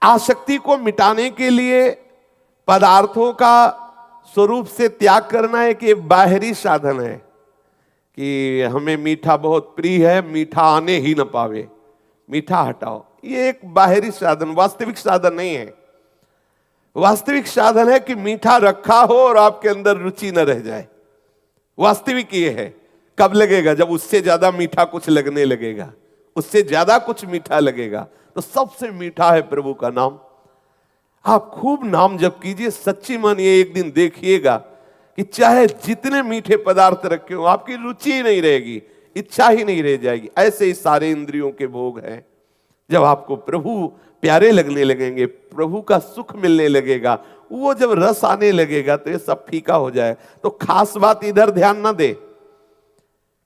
आसक्ति को मिटाने के लिए पदार्थों का स्वरूप से त्याग करना एक ये बाहरी साधन है कि हमें मीठा बहुत प्रिय है, मीठा आने ही न पावे, मीठा हटाओ। ये एक बाहरी साधन, वास्तविक साधन नहीं है। वास्तविक साधन है कि मीठा रखा हो और आपके अंदर रुचि न रह जाए। वास्तविक ये है। कब लगेगा? जब उससे ज्यादा मीठा कुछ लगने लगेगा, उससे ज्यादा कुछ मीठा लगेगा। तो सबसे मीठा है प्रभु का नाम। आप खूब नाम जप कीजिए, सच्ची मानिए एक दिन देखिएगा कि चाहे जितने मीठे पदार्थ रखे हो आपकी रुचि ही नहीं रहेगी, इच्छा ही नहीं रह जाएगी। ऐसे ही सारे इंद्रियों के भोग हैं। जब आपको प्रभु प्यारे लगने लगेंगे, प्रभु का सुख मिलने लगेगा, वो जब रस आने लगेगा तो ये सब फीका हो जाए। तो खास बात इधर ध्यान ना दे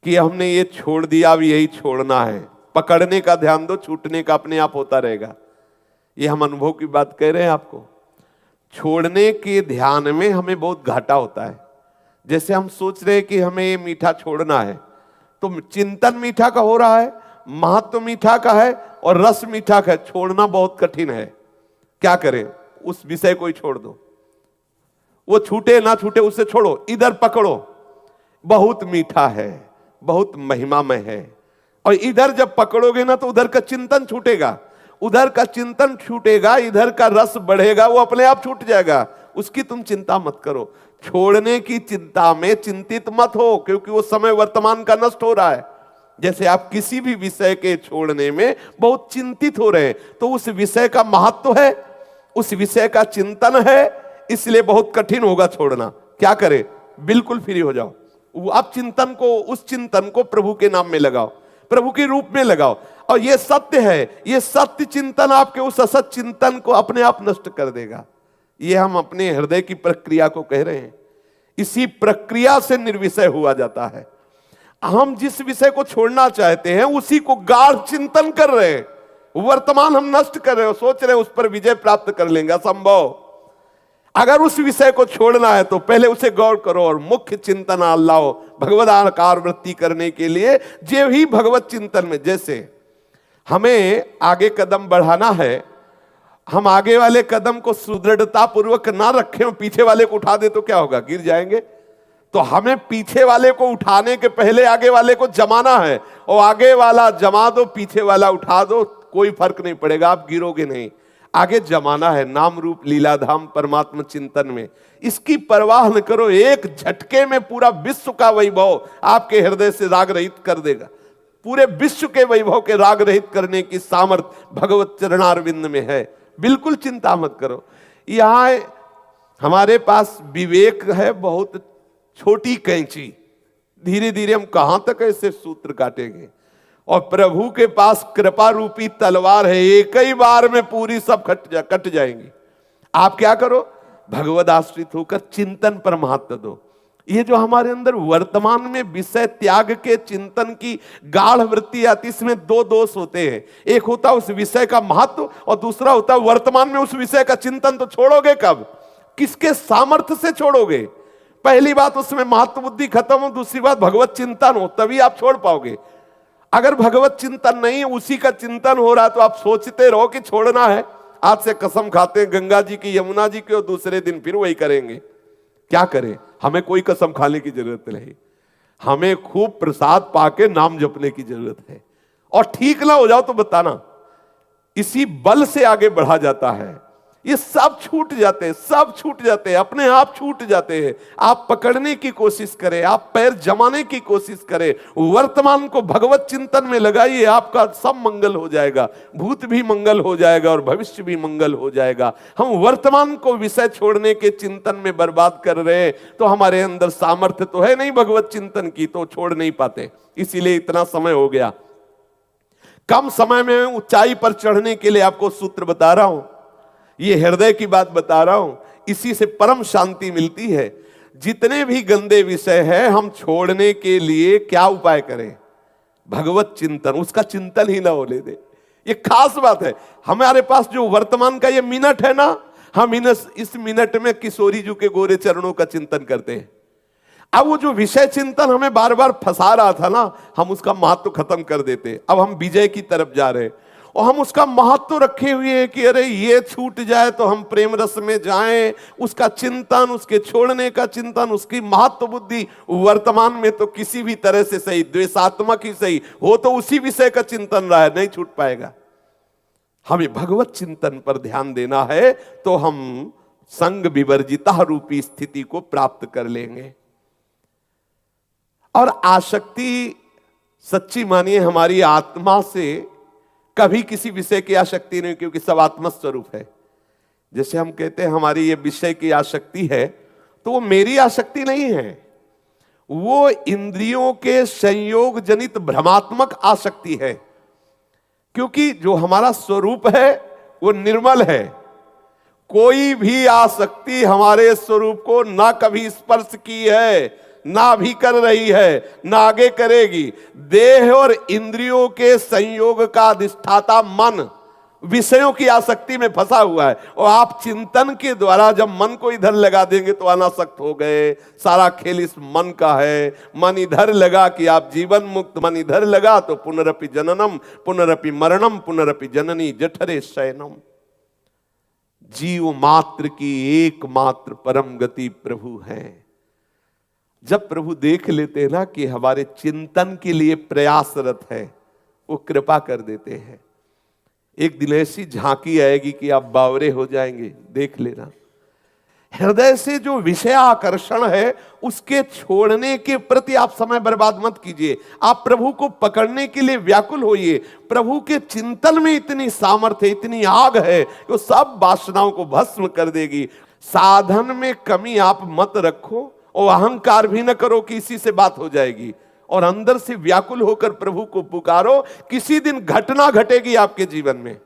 कि हमने ये छोड़ दिया, अब यही छोड़ना है। पकड़ने का ध्यान दो, छूटने का अपने आप होता रहेगा। ये हम अनुभव की बात कह रहे हैं आपको। छोड़ने के ध्यान में हमें बहुत घाटा होता है। जैसे हम सोच रहे हैं कि हमें ये मीठा छोड़ना है, तो चिंतन मीठा का हो रहा है, महत्व मीठा का है और रस मीठा का है। छोड़ना बहुत कठिन है। क्या करें? उस विषय को ही छोड़ दो। वो छूटे ना छूटे उससे छोड़ो, इधर पकड़ो। बहुत मीठा है, बहुत महिमामय है। और इधर जब पकड़ोगे ना तो उधर का चिंतन छूटेगा, उधर का चिंतन छूटेगा, इधर का रस बढ़ेगा, वो अपने आप छूट जाएगा। उसकी तुम चिंता मत करो। छोड़ने की चिंता में चिंतित मत हो, क्योंकि वो समय वर्तमान का नष्ट हो रहा है। जैसे आप किसी भी विषय के छोड़ने में बहुत चिंतित हो रहे हैं, तो उस विषय का महत्व है, उस विषय का चिंतन है, इसलिए बहुत कठिन होगा छोड़ना। क्या करें? बिल्कुल फ्री हो जाओ। आप चिंतन को, उस चिंतन को प्रभु के नाम में लगाओ, प्रभु के रूप में लगाओ। और ये सत्य है, ये सत्य चिंतन आपके उस असत चिंतन को अपने आप नष्ट कर देगा। ये हम अपने हृदय की प्रक्रिया को कह रहे हैं। इसी प्रक्रिया से निर्विषय हुआ जाता है। हम जिस विषय को छोड़ना चाहते हैं उसी को गाढ़ चिंतन कर रहे हैं। वर्तमान हम नष्ट कर रहे हो, सोच रहे हैं उस पर विजय प्राप्त कर लेंगे, असंभव। अगर उस विषय को छोड़ना है तो पहले उसे गौर करो और मुख्य चिंतन लाओ भगवदाकार वृत्ति करने के लिए। जे ही भगवत चिंतन में, जैसे हमें आगे कदम बढ़ाना है, हम आगे वाले कदम को सुदृढ़ता पूर्वक ना रखें और पीछे वाले को उठा दे तो क्या होगा? गिर जाएंगे। तो हमें पीछे वाले को उठाने के पहले आगे वाले को जमाना है। और आगे वाला जमा दो, पीछे वाला उठा दो, कोई फर्क नहीं पड़ेगा, आप गिरोगे नहीं। आगे जमाना है नाम रूप लीलाधाम परमात्मा चिंतन में। इसकी परवाह न करो, एक झटके में पूरा विश्व का वैभव आपके हृदय से राग रहित कर देगा। पूरे विश्व के वैभव के राग रहित करने की सामर्थ्य भगवत चरणारविंद में है। बिल्कुल चिंता मत करो। यहां हमारे पास विवेक है, बहुत छोटी कैंची। धीरे धीरे हम कहां तक ऐसे सूत्र काटेंगे। और प्रभु के पास कृपा रूपी तलवार है, एक ही बार में पूरी सब कट जाएंगी। आप क्या करो? भगवद आश्रित होकर चिंतन पर महत्व दो। ये जो हमारे अंदर वर्तमान में विषय त्याग के चिंतन की गाढ़ वृत्ति आती, इसमें दो दोष होते हैं। एक होता है उस विषय का महत्व और दूसरा होता है वर्तमान में उस विषय का चिंतन। तो छोड़ोगे कब? किसके सामर्थ्य से छोड़ोगे? पहली बात उसमें महत्व बुद्धि खत्म हो, दूसरी बात भगवत चिंतन हो, तभी आप छोड़ पाओगे। अगर भगवत चिंतन नहीं, उसी का चिंतन हो रहा तो आप सोचते रहो कि छोड़ना है। आज से कसम खाते हैं गंगा जी की, यमुना जी की, और दूसरे दिन फिर वही करेंगे। क्या करें? हमें कोई कसम खाने की जरूरत नहीं। हमें खूब प्रसाद पाके नाम जपने की जरूरत है। और ठीक ना हो जाओ तो बताना, इसी बल से आगे बढ़ा जाता है। ये सब छूट जाते हैं, सब छूट जाते हैं, अपने आप छूट जाते हैं। आप पकड़ने की कोशिश करें, आप पैर जमाने की कोशिश करें, वर्तमान को भगवत चिंतन में लगाइए, आपका सब मंगल हो जाएगा। भूत भी मंगल हो जाएगा और भविष्य भी मंगल हो जाएगा। हम वर्तमान को विषय छोड़ने के चिंतन में बर्बाद कर रहे हैं, तो हमारे अंदर सामर्थ्य तो है नहीं भगवत चिंतन की, तो छोड़ नहीं पाते। इसीलिए इतना समय हो गया। कम समय में ऊंचाई पर चढ़ने के लिए आपको सूत्र बता रहा हूं, ये हृदय की बात बता रहा हूं। इसी से परम शांति मिलती है। जितने भी गंदे विषय हैं, हम छोड़ने के लिए क्या उपाय करें? भगवत चिंतन, उसका चिंतन ही ना होने दे। ये खास बात है। हमारे पास जो वर्तमान का ये मिनट है ना, हम इस मिनट में किशोरी जी के गोरे चरणों का चिंतन करते हैं। अब वो जो विषय चिंतन हमें बार बार फंसा रहा था ना, हम उसका महत्व खत्म कर देते। अब हम विजय की तरफ जा रहे हैं। और हम उसका महत्व रखे हुए हैं कि अरे ये छूट जाए तो हम प्रेम रस में जाएं, उसका चिंतन, उसके छोड़ने का चिंतन, उसकी महत्व बुद्धि वर्तमान में तो किसी भी तरह से सही, द्वेषात्मक ही सही हो तो उसी विषय का चिंतन रहा है, नहीं छूट पाएगा। हमें भगवत चिंतन पर ध्यान देना है तो हम संग विवर्जिता रूपी स्थिति को प्राप्त कर लेंगे। और आसक्ति सच्ची मानिए हमारी आत्मा से कभी किसी विषय की आसक्ति नहीं, क्योंकि सब आत्मा स्वरूप है। जैसे हम कहते हैं हमारी ये विषय की आसक्ति है, तो वो मेरी आसक्ति नहीं है, वो इंद्रियों के संयोग जनित भ्रमात्मक आसक्ति है। क्योंकि जो हमारा स्वरूप है वो निर्मल है। कोई भी आसक्ति हमारे स्वरूप को ना कभी स्पर्श की है, ना भी कर रही है, ना आगे करेगी। देह और इंद्रियों के संयोग का अधिष्ठाता मन विषयों की आसक्ति में फंसा हुआ है। और आप चिंतन के द्वारा जब मन को इधर लगा देंगे तो अनासक्त हो गए। सारा खेल इस मन का है। मन इधर लगा कि आप जीवन मुक्त, मन इधर लगा तो पुनरपि जननम पुनरपि मरणम पुनरपि जननी जठरे शयनम। जीव मात्र की एकमात्र परम गति प्रभु है। जब प्रभु देख लेते हैं ना कि हमारे चिंतन के लिए प्रयासरत है, वो कृपा कर देते हैं। एक दिन ऐसी झांकी आएगी कि आप बावरे हो जाएंगे, देख लेना। हृदय से जो विषय आकर्षण है उसके छोड़ने के प्रति आप समय बर्बाद मत कीजिए। आप प्रभु को पकड़ने के लिए व्याकुल होइए। प्रभु के चिंतन में इतनी सामर्थ्य, इतनी आग है कि वो सब वासनाओं को भस्म कर देगी। साधन में कमी आप मत रखो और अहंकार भी न करो कि इसी से बात हो जाएगी। और अंदर से व्याकुल होकर प्रभु को पुकारो। किसी दिन घटना घटेगी आपके जीवन में।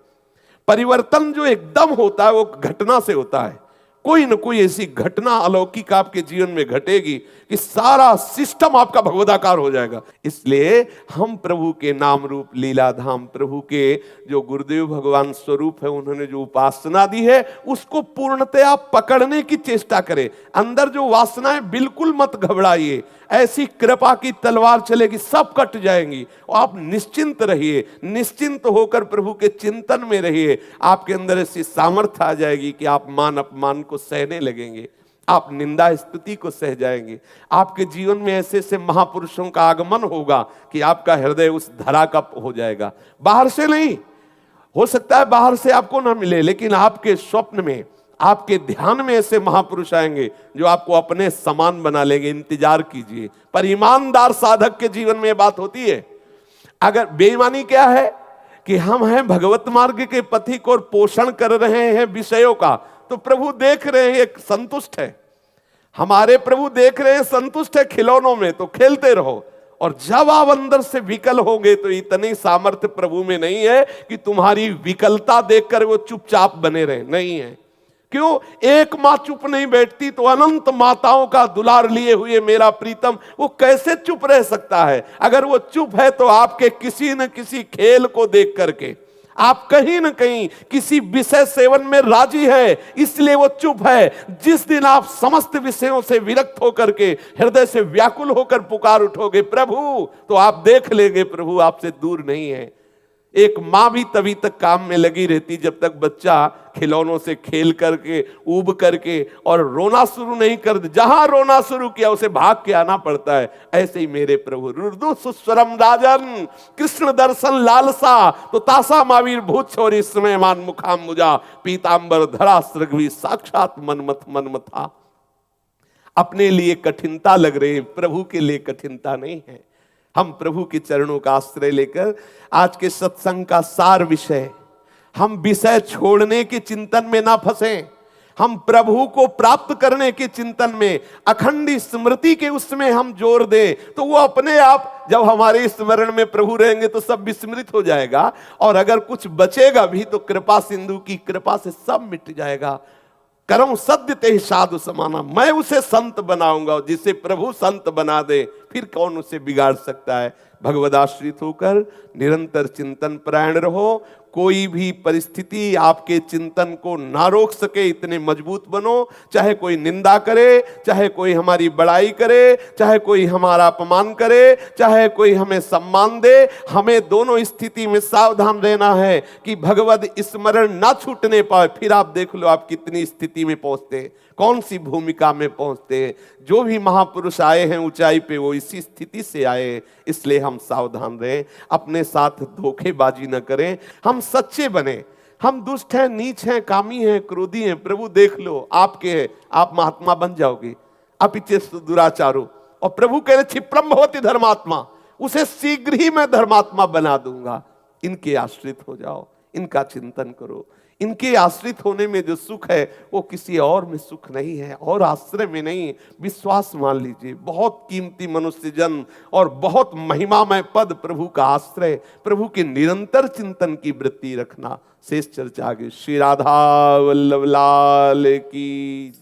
परिवर्तन जो एकदम होता है वो घटना से होता है। कोई न कोई ऐसी घटना अलौकिक आपके जीवन में घटेगी कि सारा सिस्टम आपका भगवदाकार हो जाएगा। इसलिए हम प्रभु के नाम रूप लीलाधाम, प्रभु के जो गुरुदेव भगवान स्वरूप है, उन्होंने जो उपासना दी है उसको पूर्णतया पकड़ने की चेष्टा करें। अंदर जो वासनाएं, बिल्कुल मत घबराइए। ऐसी कृपा की तलवार चलेगी, सब कट जाएंगी। और आप निश्चिंत रहिए, निश्चिंत होकर प्रभु के चिंतन में रहिए। आपके अंदर ऐसी सामर्थ्य आ जाएगी कि आप मान अपमान को सहने लगेंगे, आप निंदा स्तुति को सह जाएंगे। आपके जीवन में ऐसे ऐसे महापुरुषों का आगमन होगा कि आपका हृदय उस धरा का हो जाएगा। बाहर से नहीं, हो सकता है बाहर से आपको ना मिले, लेकिन आपके स्वप्न में, आपके ध्यान में ऐसे महापुरुष आएंगे जो आपको अपने समान बना लेंगे। इंतजार कीजिए। पर ईमानदार साधक के जीवन में यह बात होती है। अगर बेईमानी क्या है कि हम हैं भगवत मार्ग के पथिक और पोषण कर रहे हैं विषयों का, तो प्रभु देख रहे हैं, एक संतुष्ट है। हमारे प्रभु देख रहे हैं, संतुष्ट है खिलौनों में, तो खेलते रहो। और जब आप अंदर से विकल होंगे तो इतनी सामर्थ्य प्रभु में नहीं है कि तुम्हारी विकलता देखकर वो चुपचाप बने रहे, नहीं है। क्यों? एक मां चुप नहीं बैठती तो अनंत माताओं का दुलार लिए हुए मेरा प्रीतम वो कैसे चुप रह सकता है? अगर वो चुप है तो आपके किसी न किसी खेल को देख करके आप कहीं न कहीं किसी विषय सेवन में राजी है, इसलिए वो चुप है। जिस दिन आप समस्त विषयों से विरक्त होकर के हृदय से व्याकुल होकर पुकार उठोगे प्रभु, तो आप देख लेंगे प्रभु आपसे दूर नहीं है। एक मां भी तभी तक काम में लगी रहती जब तक बच्चा खिलौनों से खेल करके, ऊब करके और रोना शुरू नहीं कर दे। जहां रोना शुरू किया उसे भाग के आना पड़ता है। ऐसे ही मेरे प्रभु रुदु सुस्वरम राजन, कृष्ण दर्शन लालसा तो तासा मावीर भूत छोरी समय मान मुखाम मुजा पीतांबर धरा सृगवी साक्षात मनमथ था। अपने लिए कठिनता लग रही है, प्रभु के लिए कठिनता नहीं है। हम प्रभु के चरणों का आश्रय लेकर आज के सत्संग का सार विषय, हम विषय छोड़ने के चिंतन में ना फंसे, हम प्रभु को प्राप्त करने के चिंतन में, अखंड स्मृति के उसमें हम जोर दें, तो वो अपने आप जब हमारे स्मरण में प्रभु रहेंगे तो सब विस्मृत हो जाएगा। और अगर कुछ बचेगा भी तो कृपा सिंधु की कृपा से सब मिट जाएगा। करऊं सद्य ते साधु समाना, मैं उसे संत बनाऊंगा। जिसे प्रभु संत बना दे फिर कौन उसे बिगाड़ सकता है। भगवदाश्रित होकर निरंतर चिंतन परायण रहो। कोई भी परिस्थिति आपके चिंतन को ना रोक सके, इतने मजबूत बनो। चाहे कोई निंदा करे, चाहे कोई हमारी बड़ाई करे, चाहे कोई हमारा अपमान करे, चाहे कोई हमें सम्मान दे, हमें दोनों स्थिति में सावधान रहना है कि भगवद स्मरण ना छूटने पाए। फिर आप देख लो आप कितनी स्थिति में पहुंचते हैं, कौन सी भूमिका में पहुंचते हैं। जो भी महापुरुष आए हैं ऊंचाई पे, वो इसी स्थिति से आए। इसलिए हम सावधान रहें, अपने साथ धोखेबाजी न करें, हम सच्चे बने। हम दुष्ट हैं, नीच हैं, कामी हैं, क्रोधी हैं, प्रभु देख लो आपके हैं, आप महात्मा बन जाओगे। अपिचेस्तु दुराचारो, और प्रभु कह रहे क्षिप्रम भवति धर्मात्मा, उसे शीघ्र ही मैं धर्मात्मा बना दूंगा। इनके आश्रित हो जाओ, इनका चिंतन करो। इनके आश्रित होने में जो सुख है वो किसी और में सुख नहीं है, और आश्रय में नहीं। विश्वास मान लीजिए, बहुत कीमती मनुष्य जन्म और बहुत महिमामय पद प्रभु का आश्रय, प्रभु के निरंतर चिंतन की वृत्ति रखना। शेष चर्चा आगे। श्री राधा वल्लभ लाल की।